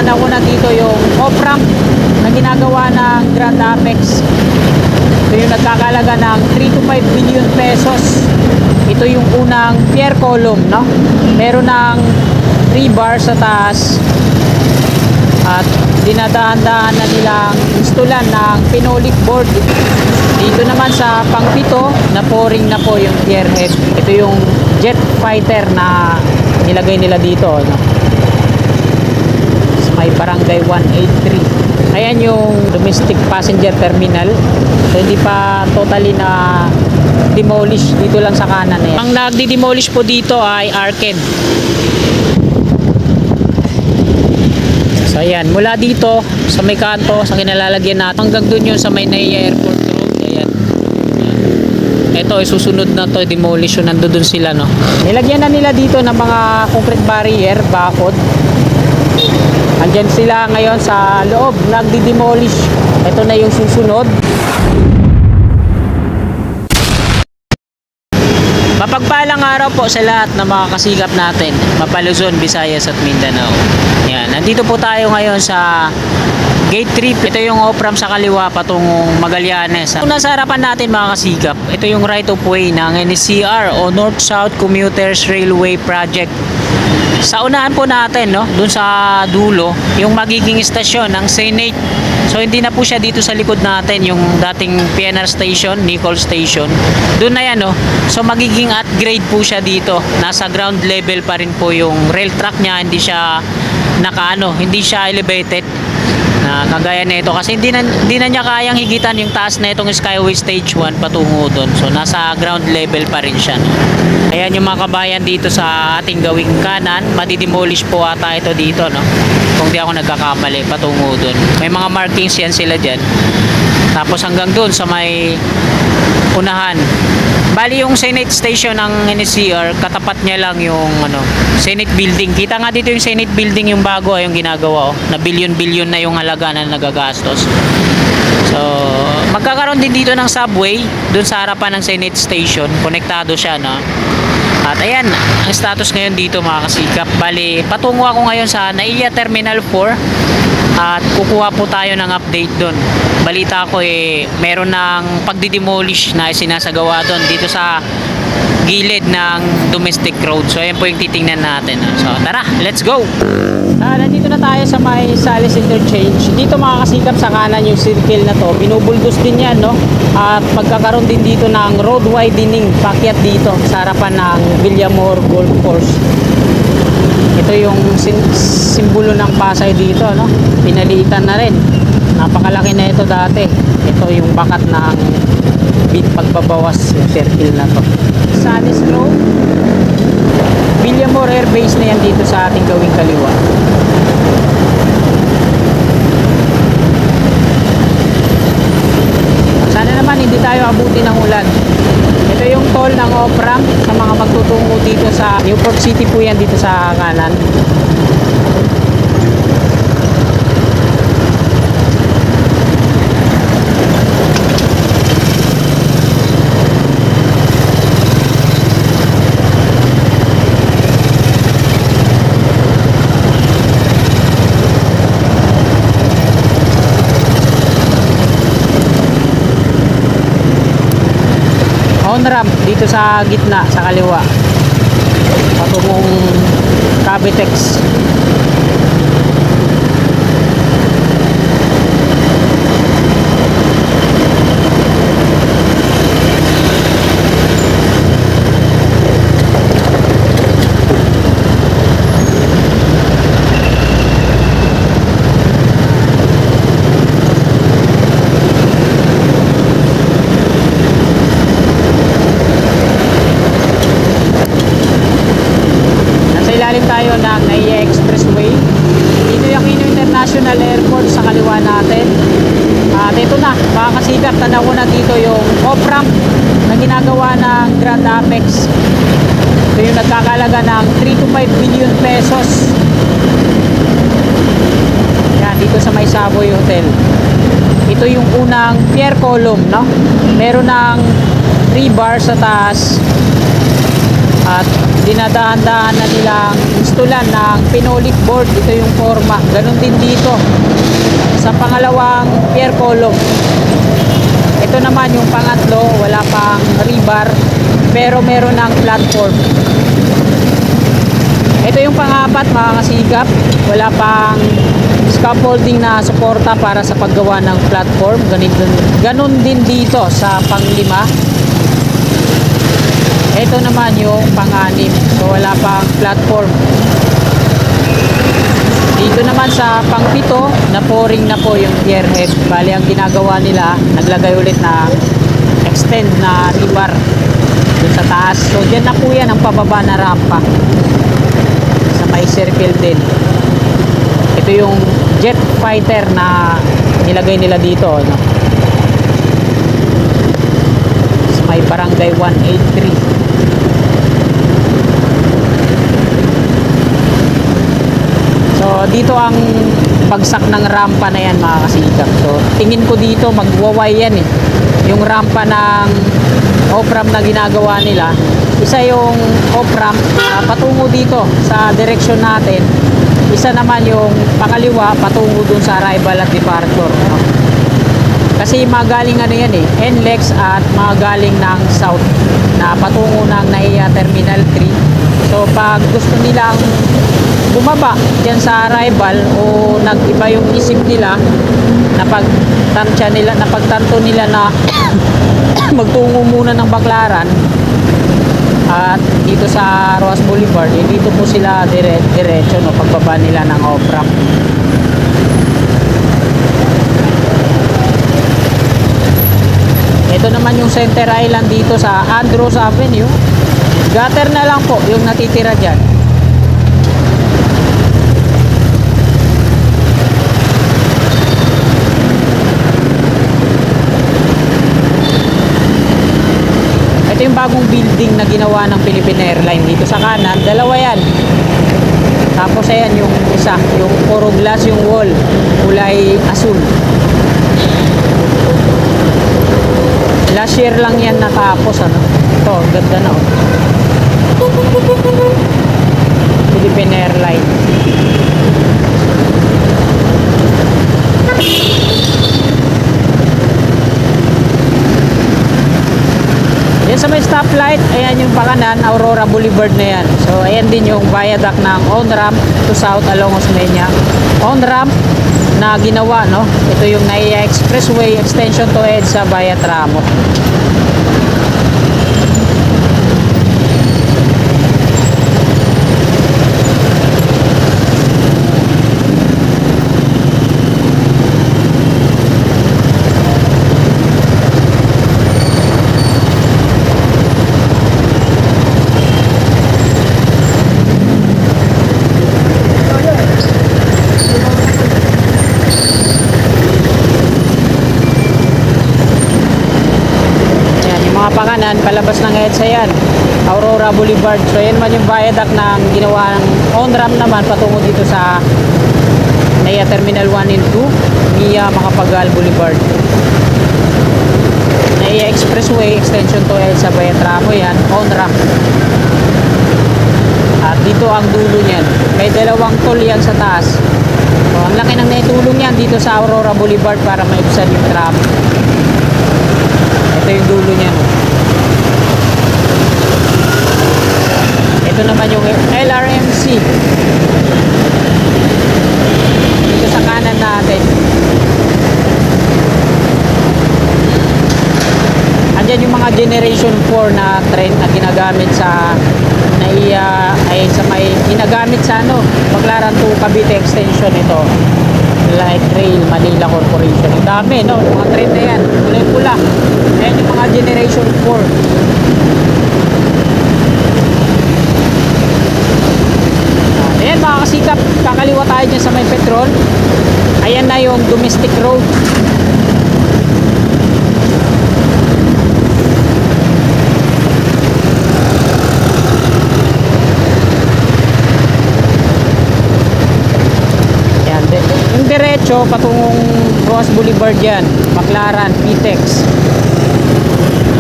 tanaw ko na dito yung off-ramp na ginagawa ng Grand Apex. Ito yung nagkakalaga ng 3 to 5 billion pesos. Ito yung unang pier column, no? Meron ng rebar sa taas at dinadaan-daan na nilang installan ng phenolic board. Dito naman sa pangpito, na pouring na po yung pier head. Ito yung jet fighter na nilagay nila dito, no? Sa may barangay 183. Ayan yung domestic passenger terminal. So hindi pa totally na demolish, dito lang sa kanan eh. Ang nagdi-demolish po dito ay arcade. So ayan, mula dito sa may kanto, sa kinalalagyan natin hanggang dun yun sa may Naiya Airport Road. Ayan. Ito ay susunod na to, demolition. Nandun sila, no? Nilagyan na nila dito ng mga concrete barrier, bakod. Andyan sila ngayon sa loob, nagdi-demolish. Ito na yung susunod. Mapagpalang araw po sa lahat ng mga kasikap natin, Mapaluzon, Visayas at Mindanao. Yan, nandito po tayo ngayon sa Gate 3. Ito yung off-ramp sa kaliwa patungong Magallanes. Kung nasa harapan natin mga kasikap, ito yung right of way ng NSCR o North-South Commuters Railway Project. Sa unahan po natin, no, dun sa dulo, yung magiging istasyon ng Senate. So hindi na po siya dito sa likod natin, yung dating PNR station, Nicol Station. Doon na yan, no. So magiging upgrade po siya dito. Nasa ground level pa rin po yung rail track niya, hindi siya hindi siya elevated. Na kagaya nito kasi hindi na niya kayang higitan yung taas na itong Skyway Stage 1 patungo doon. So nasa ground level pa rin siya, no? Ayan yung mga kabayan dito sa ating gawing kanan, madidemolish po ata ito dito, no? Kung di ako nagkakamali, patungo doon. May mga markings yan sila dyan. Tapos hanggang doon sa may unahan. Bali yung Senate Station ng NSCR, katapat niya lang yung Senate Building. Kita nga dito yung Senate Building, yung bago yung ginagawa, na bilyon-bilyon na yung halaga na nagagastos. So magkakaroon din dito ng subway dun sa harapan ng Senate Station. Konektado siya, no? At ayan ang status ngayon dito mga kasikap. Bali patungo ako ngayon sa Naiya Terminal 4 at kukuha po tayo ng update doon. Balita ko meron ng pagdidemolish na sinasagawa doon dito sa gilid ng domestic road. So ayan po yung titingnan natin. So tara, let's go! Nandito na tayo sa may Sales Interchange. Dito mga kasikap sa kanan yung circle na to. Binubuldos din yan, no? At magkakaroon din dito ng road widening, pakyat dito sa harapan ng Villamor Golf Course. Ito yung simbolo ng Pasay dito, no? Pinalitan na rin. Napakalaki na ito dati. Ito yung bakat ng pagbabawas yung circle na to. Sales Road, Villamor Air Base na yan dito sa ating gawing kaliwa. Sana naman hindi tayo abuti ng ulan. Ito yung toll ng off-ramp sa mga magtutungo dito sa Newport City po yan dito sa kanan. On-ramp dito sa gitna, sa kaliwa patungong Cavitex. Tayo ng Naiya Expressway. Dito yung International Airport sa kaliwa natin. At ito na, mga kasikap, tanaw ko na dito yung off-ramp na ginagawa ng Grand Apex. Ito yung nagkakalaga ng 3 to 5 billion pesos. Yan, dito sa may Savoy Hotel. Ito yung unang pier column, no? Meron ng rebar sa taas at dinadahan-dahan na nilang installan ng pinolik board. Ito yung forma. Ganon din dito sa pangalawang pier column. Ito naman yung pangatlo, wala pang rebar pero meron ng platform. Ito yung pangapat mga kasigap, wala pang scaffolding na suporta para sa paggawa ng platform. Ganon din dito sa panglima. Ito naman yung pang-anim, so wala pang platform. Dito naman sa pang-pito, na-pouring na po yung pier head. Bali ang ginagawa nila, naglagay ulit na extend na rebar dun sa taas. So dyan na po yan ang pababa na rampa sa may circle din. Ito yung jet fighter na nilagay nila dito, no? Sa may barangay 183. So dito ang bagsak ng rampa na yan mga kasigap. So tingin ko dito magwaway yan eh. Yung rampa ng off-ramp na ginagawa nila, isa yung off-ramp patungo dito sa direksyon natin. Isa naman yung pangaliwa patungo dun sa arrival at departure, no? Kasi magaling ano yan eh, NLEX at magaling ng south na patungo ng NAIA Terminal 3. So pag gusto nilang bumaba dyan sa arrival o nag-iba yung isip nila, napagtanto nila na magtungo muna ng Baclaran at dito sa Roas Boulevard, dito po sila diretso, no, pagbaba nila ng off-ramp. Ito naman yung center island dito sa Andros Avenue. Gutter na lang po yung natitira dyan. Ito yung bagong building na ginawa ng Philippine Airlines dito sa kanan. Dalawa yan. Tapos ayan yung isa, yung puro glass yung wall, kulay asul. Last year lang yan natapos, ano. Ito, ganda na, oh. Philippine Airlines. Yan sa may stoplight, ayan yung pakanan, Aurora Boulevard na yan. So ayan din yung viaduct ng on-ramp to south along Osmeña. On-ramp na ginawa, no? Ito yung NAIA Expressway extension to EDSA via Tramo. Pakanan, palabas ng EDSA yan, Aurora Boulevard. So yan man yung viaduct na ginawa ng on-ramp naman patungo dito sa NAIA Terminal 1 and 2 via Macapagal Boulevard. NAIA Expressway extension to EDSA via Tramo yan, on-ramp. At dito ang dulo niyan, may dalawang toll yan sa taas. So ang laki ng naitulong yan dito sa Aurora Boulevard para maibsan yung traffic. Ito yung dulo niyan. Ito naman yung LRMC dito sa kanan natin. Andyan yung mga generation 4 na train na ginagamit sa NAIA, ay sa may ginagamit sa ano, Baclaran to Cavite extension. Ito Light Rail Manila Corporation. Ang dami, no? Mga train na yan, kulay pula. Ayan yung mga generation 4. Ayan mga kasikap, kakaliwa tayo dyan sa may Petrol. Ayan na yung domestic road. Ayan, yung diretso patungong Roas Boulevard yan, Baclaran, Pitex.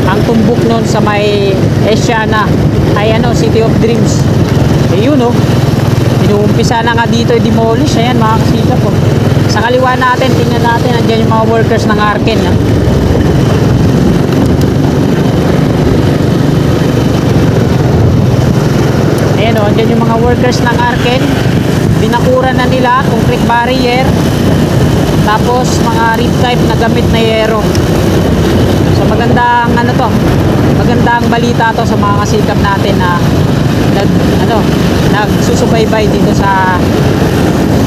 ang tumbok nun sa may Asiana ay ano, City of Dreams. Eh yun oh, inuumpisa na nga dito i-demolish. Ayan mga kasikap oh. Sa kaliwa natin, tingnan natin, andyan yung mga workers ng Arken ah. Ayan o, andyan yung mga workers ng Arken. Binakuran na nila, concrete barrier. Tapos mga rip type na gamit na yero. So magandang ano to, magandang balita to sa mga kasikap natin na nagsusubaybay dito sa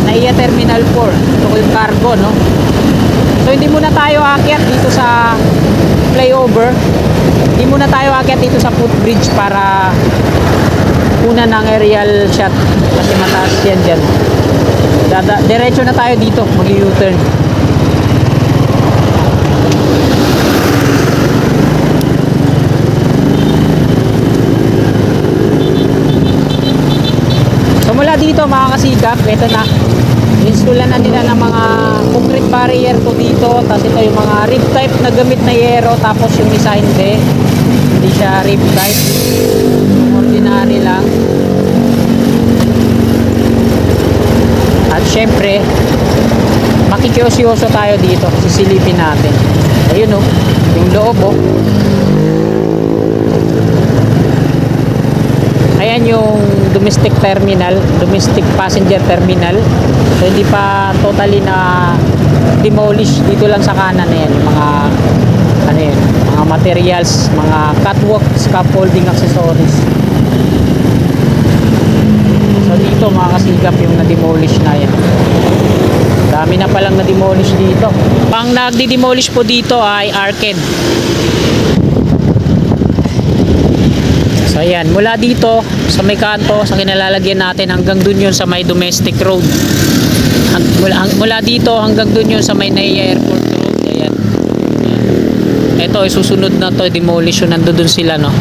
NAIA Terminal 4. Ito ko yung cargo, no? So hindi muna tayo aakyat dito sa flyover. Hindi muna tayo aakyat dito sa footbridge para una ng aerial shot kasi mataas yan dyan. Diretso na tayo dito, mag-U-turn. So mula dito mga kasikap, ito na, installan na nila ng mga concrete barrier to dito. Tapos ito yung mga rib type na gamit na yero. Tapos yung isa hindi siya rib type, ordinary lang. At syempre makikiosyoso tayo dito, sisilipin natin. Ayun oh, yung loob oh. Ayan yung domestic terminal, domestic passenger terminal. So hindi pa totally na demolish. Dito lang sa kanan na yan, mga ano yun, mga materials, mga catwalk, scaffolding accessories. So dito mga kasigap yung na-demolish na yan. Dami na palang na-demolish dito. Pang nagdi-demolish po dito ay Arken. So ayan, mula dito sa may kanto, sa kinalalagyan natin hanggang dun yun sa may domestic road. Mula dito hanggang dun yun sa may NAIA Airport Road. Ayan. Ito ay susunod na to, demolition. Nandun dun sila, no?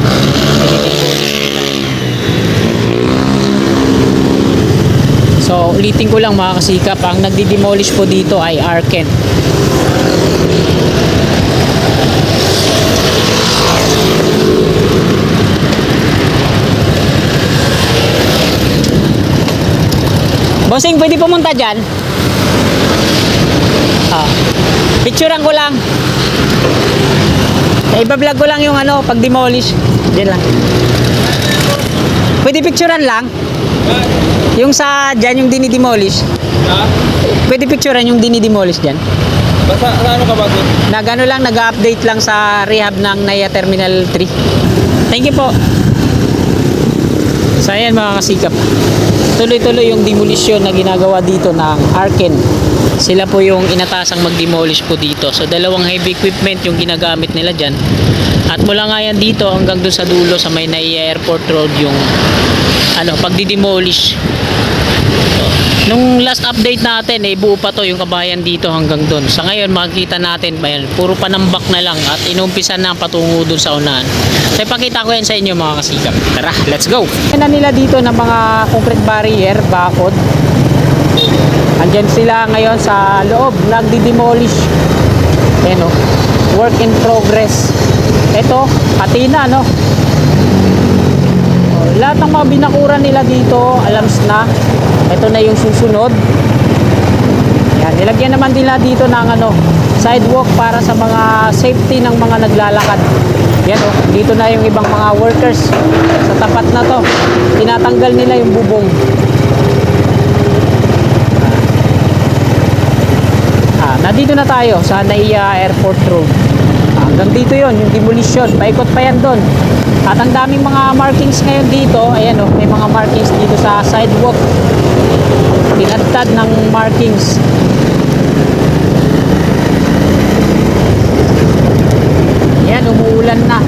So ulitin ko lang mga kasikap, ang nagdi-demolish po dito ay Arken. Bossing, pwede pumunta dyan? Picturean ko lang. Iba-vlog ko lang yung ano, pag demolish. Diyan lang. Pwede picturean lang? Yung sa dyan, yung dinidemolish. Pwede picturean yung dinidemolish dyan? Basta ano ka ba doon? Nag-ano lang, nag-update lang sa rehab ng NAIA Terminal 3. Thank you po. So ayan mga kasikap, tuloy-tuloy yung demolition na ginagawa dito ng Arken. Sila po yung inatasang mag-demolish po dito. So dalawang heavy equipment yung ginagamit nila dyan. At mula nga yan dito hanggang doon sa dulo sa may NAIA Airport Road yung ano, pagdi-demolish. So, nung last update natin buo pa to yung kabayan dito hanggang doon. Sa ngayon makikita natin ayan, puro panambak na lang at inumpisa na patungo doon sa unahan. So ipakita ko yan sa inyo mga kasikap. Tara, let's go. Yan na nila dito ng mga concrete barrier, bakod. Andyan sila ngayon sa loob, nagdi-demolish. Ayan o, work in progress. Ito, patina no. Lahat ng mga binakuran nila dito, alams na. Ito na yung susunod. Yan, nilagyan naman nila dito ng ano, sidewalk para sa mga safety ng mga naglalakad. Yan oh, dito na yung ibang mga workers. Sa tapat na to, tinatanggal nila yung bubong. Nandito na tayo sa NAIA Airport Road. Hanggang dito yon yung demolition. Paikot pa yan doon. At ang daming mga markings ngayon dito. Ayan o, may mga markings dito sa sidewalk. Tinadtad ng markings. Ayan, umuulan na.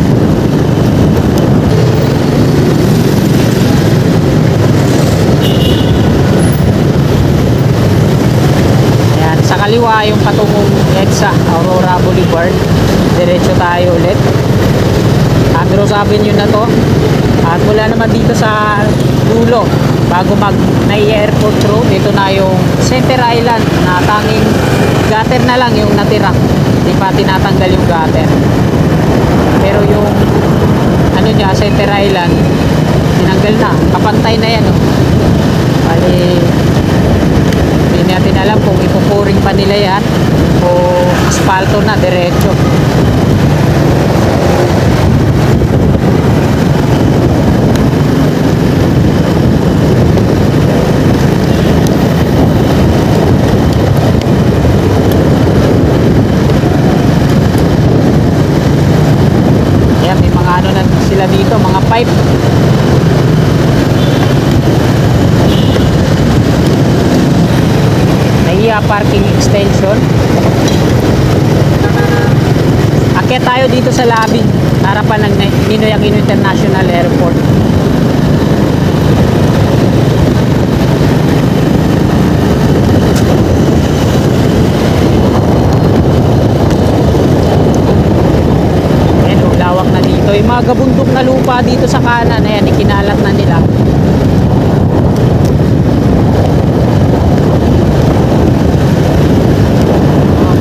Ayan, sa kaliwa yung patungong EDSA, Aurora Boulevard. Diretso tayo ulit. Andros Avenue na to. At mula naman dito sa dulo, bago mag NAIA Airport Road, ito na yung Center Island na tanging gutter na lang yung natira. Hindi pa tinatanggal yung gutter. Pero yung ano niya, center island, tinanggal na. Kapantay na yan, oh. Bali, hindi natin alam kung ipupuring pa nila yan o asfalto na, diretso. Ayan, may mga ano na sila dito, mga pipe. Naiya parking extension. Akyat tayo dito sa lobby, harapan ng Ninoy Aquino International Airport. Ayan, lawak na dito. Yung mga gabundok na lupa dito sa kanan, ayan, ikinalat na nila.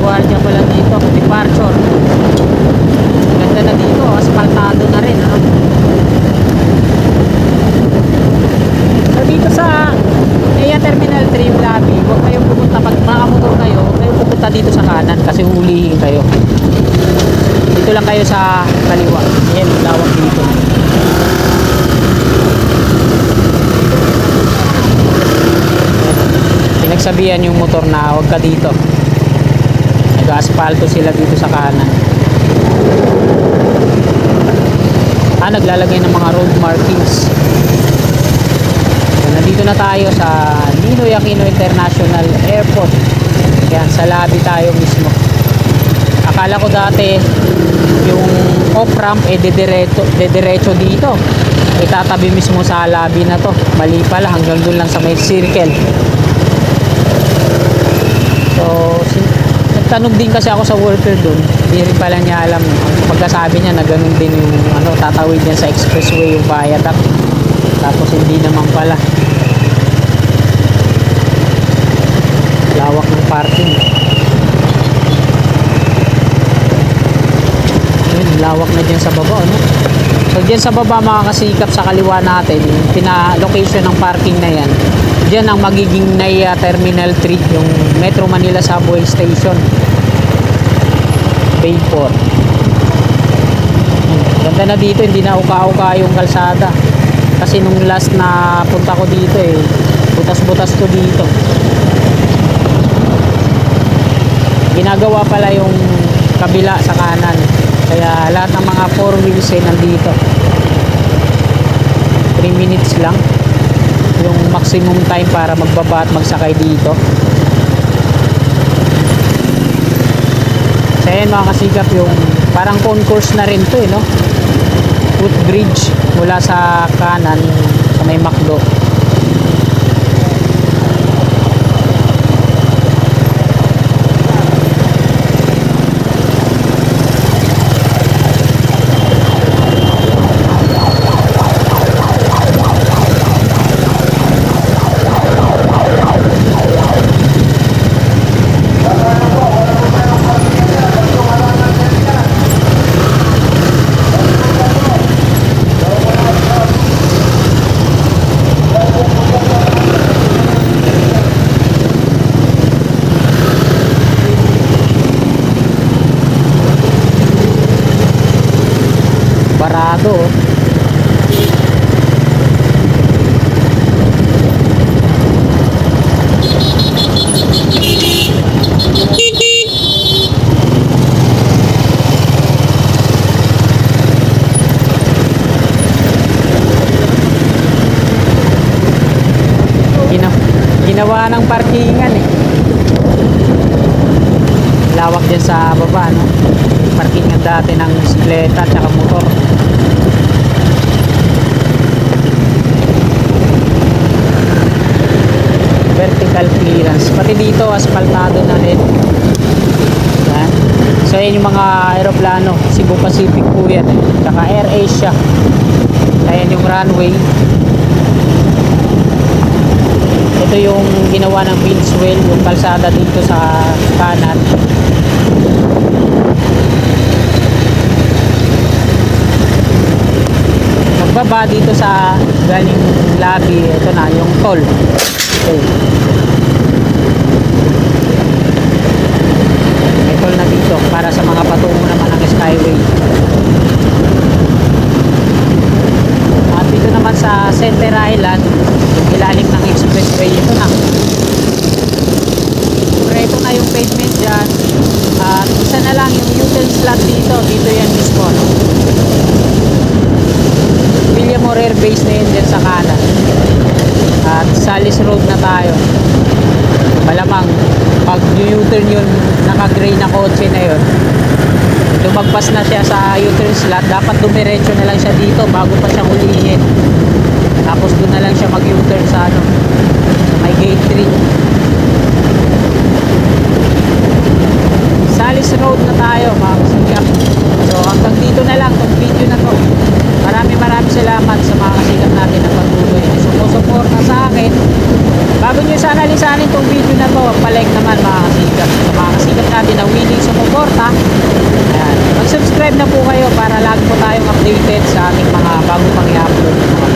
Guardia pala dito, departure. Ganda na dito, asfaltado na rin, ano? So dito sa NEA Terminal 3 yung lobby, huwag kayong pupunta, pag makamotor kayo, huwag kayong pupunta dito sa kanan kasi hulihin kayo. Dito lang kayo sa kaliwa. Ayan, lawak dito. Pinagsabihan yung motor na huwag ka dito. Nag-asfalto sila dito sa kanan. Naglalagay ng mga road markings. So, nandito na tayo sa Ninoy Aquino International Airport. Yan, sa lobby tayo mismo. Akala ko dati yung off-ramp dediretso dito. Itatabi mismo sa lobby na to. Mali pala, hanggang dun lang sa may circle. So, nagtanong din kasi ako sa worker doon, hindi rin pala niya alam. Pagkasabi niya na ganun din yung tatawid niya sa expressway yung viaduct, tapos hindi naman pala. Lawak ng parking. Ayun, lawak na dyan sa baba, ano? So dyan sa baba, makakasikap sa kaliwa natin, yung pina-location ng parking na yan, dyan ang magiging NAIA Terminal 3, yung Metro Manila Subway Station, Bay 4. Ganda na dito, hindi na uka-uka yung kalsada. Kasi nung last na punta ko dito, butas-butas to dito. Ginagawa pala yung kabila sa kanan. Kaya lahat ng mga 4 wheels nandito. 3 minutes lang yung maximum time para magbaba at magsakay dito. So ayan mga kasikap, yung parang concourse na rin to, no? Footbridge mula sa kanan sa may McDo. Barado. Ginawa ng parkingan lawak din sa baba, no? Parkingan dati ng bisikleta at saka motor. Vertical clearance, pati dito asfaltado na rin. Yan. So yan yung mga aeroplano, Cebu Pacific po yan, saka Air Asia. Ayan yung runway. Ito yung ginawa ng Binswell, yung kalsada dito sa kanan. Pagbaba dito sa galing lobby, ito na yung toll. Okay. May toll na dito para sa mga patungo naman ng Skyway. At dito naman sa Center Island, yung ilalim ng expressway, ito na. Pero ito na yung pavement dyan. At isa na lang yung U-turn slot dito. Dito yan mismo, no? William Air Base na yun dyan sa kanan. At Salis Road na tayo. Malamang pag U-turn yun, naka-gray na kotse na yun, lumagpas na siya sa U-turn slot, dapat dumiretso na lang siya dito bago pa siya ulihin. Tapos doon na lang siya mag U-turn sa ano, sa may gate 3. Salis Road na tayo mga kasigap. So hanggang dito na lang itong video na to. Maraming salamat sa mga kasigap natin na patuloy na sumusuporta sa akin. Bago nyo sana lisanin itong video na to, palike naman mga kasigap. Sa mga kasigap natin na willing sumuporta, ayan, mag-subscribe na po kayo para lagi po tayong updated sa ating mga bago pang i-upload mga